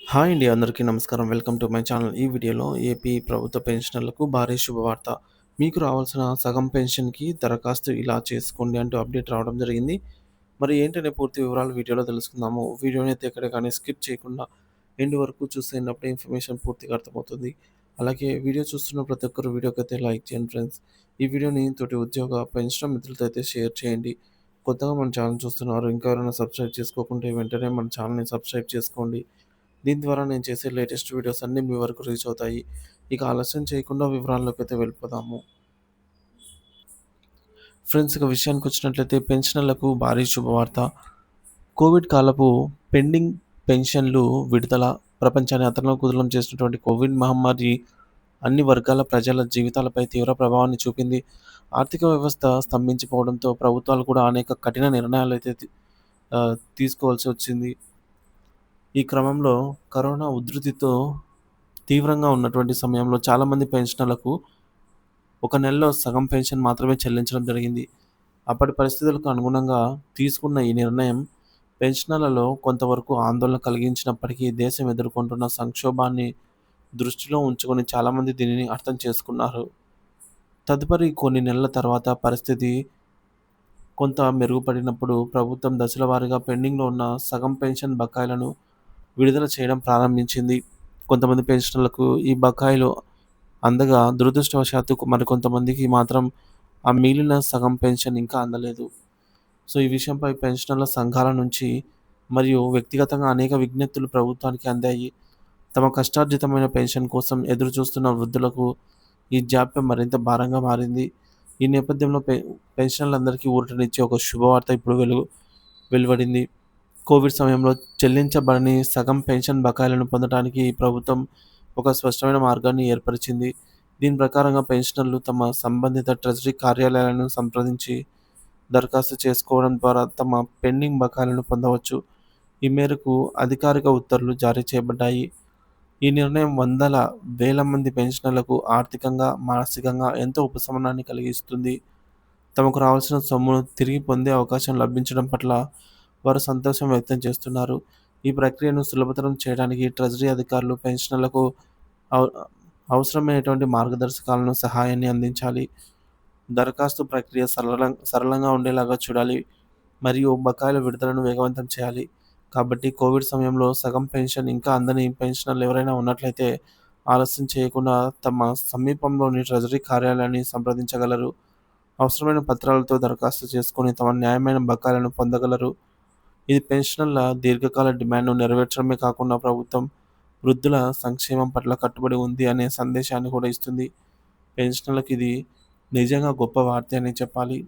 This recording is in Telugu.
హాయ్ అండి. అందరికీ నమస్కారం. Welcome to my channel. ఈ వీడియోలో ఏపీ ప్రభుత్వ పెన్షనర్లకు భారీ శుభవార్త. మీకు రావాల్సిన సగం పెన్షన్‌కి దరఖాస్తు ఇలా చేసుకోండి అంటూ అప్డేట్ రావడం జరిగింది. మరి ఏంటనే పూర్తి వివరాలు వీడియోలో తెలుసుకుందాము. వీడియోని అయితే ఎక్కడ కానీ స్కిప్ చేయకుండా ఎండ్ వరకు చూసేటప్పుడే ఇన్ఫర్మేషన్ పూర్తిగా అర్థమవుతుంది. అలాగే వీడియో చూస్తున్న ప్రతి ఒక్కరు వీడియోకైతే లైక్ చేయండి ఫ్రెండ్స్. ఈ వీడియోని తోటి ఉద్యోగ పెన్షన్ మిత్రులతో అయితే షేర్ చేయండి. కొత్తగా మన ఛానల్ చూస్తున్నారు. ఇంకా ఎవరైనా సబ్స్క్రైబ్ చేసుకోకుంటే వెంటనే మన ఛానల్‌ని సబ్స్క్రైబ్ చేసుకోండి. దీని ద్వారా నేను చేసే లేటెస్ట్ వీడియోస్ అన్నీ మీ వరకు రీచ్ అవుతాయి. ఇక ఆలస్యం చేయకుండా వివరాల్లోకైతే వెళ్ళిపోదాము. ఫ్రెండ్స్, ఇక విషయానికొచ్చినట్లయితే పెన్షనర్లకు భారీ శుభవార్త. కోవిడ్ కాలపు పెండింగ్ పెన్షన్లు విడుదల. ప్రపంచాన్ని అతలాకుతలం చేసినటువంటి కోవిడ్ మహమ్మారి అన్ని వర్గాల ప్రజల జీవితాలపై తీవ్ర ప్రభావాన్ని చూపింది. ఆర్థిక వ్యవస్థ స్తంభించిపోవడంతో ప్రభుత్వాలు కూడా అనేక కఠిన నిర్ణయాలైతే తీసుకోవాల్సి వచ్చింది. ఈ క్రమంలో కరోనా ఉధృతితో తీవ్రంగా ఉన్నటువంటి సమయంలో చాలామంది పెన్షనర్లకు ఒక నెలలో సగం పెన్షన్ మాత్రమే చెల్లించడం జరిగింది. అప్పటి పరిస్థితులకు అనుగుణంగా తీసుకున్న ఈ నిర్ణయం పెన్షనర్లలో కొంతవరకు ఆందోళన కలిగించినప్పటికీ దేశం ఎదుర్కొంటున్న సంక్షోభాన్ని దృష్టిలో ఉంచుకొని చాలామంది దీనిని అర్థం చేసుకున్నారు. తదుపరి కొన్ని నెలల తర్వాత పరిస్థితి కొంత మెరుగుపడినప్పుడు ప్రభుత్వం దశల వారీగా పెండింగ్‌లో ఉన్న సగం పెన్షన్ బకాయిలను విడుదల చేయడం ప్రారంభించింది. కొంతమంది పెన్షనర్లకు ఈ బకాయిలు అందగా దురదృష్టవశాత్తు మరికొంతమందికి మాత్రం ఆ మిగిలిన సగం పెన్షన్ ఇంకా అందలేదు. సో, ఈ విషయంపై పెన్షనర్ల సంఘాల నుంచి మరియు వ్యక్తిగతంగా అనేక విజ్ఞప్తులు ప్రభుత్వానికి అందాయి. తమ కష్టార్జితమైన పెన్షన్ కోసం ఎదురుచూస్తున్న వృద్ధులకు ఈ జాప్యం మరింత భారంగా మారింది. ఈ నేపథ్యంలో పెన్షనర్లందరికీ ఊరటనిచ్చే ఒక శుభవార్త ఇప్పుడు వెలువడింది. కోవిడ్ సమయంలో చెల్లించబడని సగం పెన్షన్ బకాయిలను పొందడానికి ప్రభుత్వం ఒక స్పష్టమైన మార్గాన్ని ఏర్పరిచింది. దీని ప్రకారంగా పెన్షనర్లు తమ సంబంధిత ట్రెజరీ కార్యాలయాలను సంప్రదించి దరఖాస్తు చేసుకోవడం ద్వారా తమ పెండింగ్ బకాయిలను పొందవచ్చు. ఈ మేరకు అధికారిక ఉత్తర్వులు జారీ చేయబడ్డాయి. ఈ నిర్ణయం వందల, వేల మంది పెన్షనర్లకు ఆర్థికంగా, మానసికంగా ఎంతో ఉపశమనాన్ని కలిగిస్తుంది. తమకు రావాల్సిన సొమ్మును తిరిగి పొందే అవకాశం లభించడం పట్ల వారు సంతోషం వ్యక్తం చేస్తున్నారు. ఈ ప్రక్రియను సులభతరం చేయడానికి ట్రెజరీ అధికారులు పెన్షనర్లకు అవ అవసరమైనటువంటి మార్గదర్శకాలను, సహాయాన్ని అందించాలి. దరఖాస్తు ప్రక్రియ సరళంగా ఉండేలాగా చూడాలి మరియు బకాయిల విడుదలను వేగవంతం చేయాలి. కాబట్టి కోవిడ్ సమయంలో సగం పెన్షన్ ఇంకా అందని పెన్షనర్లు ఎవరైనా ఉన్నట్లయితే ఆలస్యం చేయకుండా తమ సమీపంలోని ట్రెజరీ కార్యాలయాన్ని సంప్రదించగలరు. అవసరమైన పత్రాలతో దరఖాస్తు చేసుకొని తమ న్యాయమైన బకాయిలను పొందగలరు. ఇది పెన్షనర్ల దీర్ఘకాల డిమాండ్‌ను నెరవేర్చడమే కాకుండా ప్రభుత్వం వృద్ధుల సంక్షేమం పట్ల కట్టుబడి ఉంది అనే సందేశాన్ని కూడా ఇస్తుంది. పెన్షనర్లకు ఇది నిజంగా గొప్ప వార్తే అని చెప్పాలి.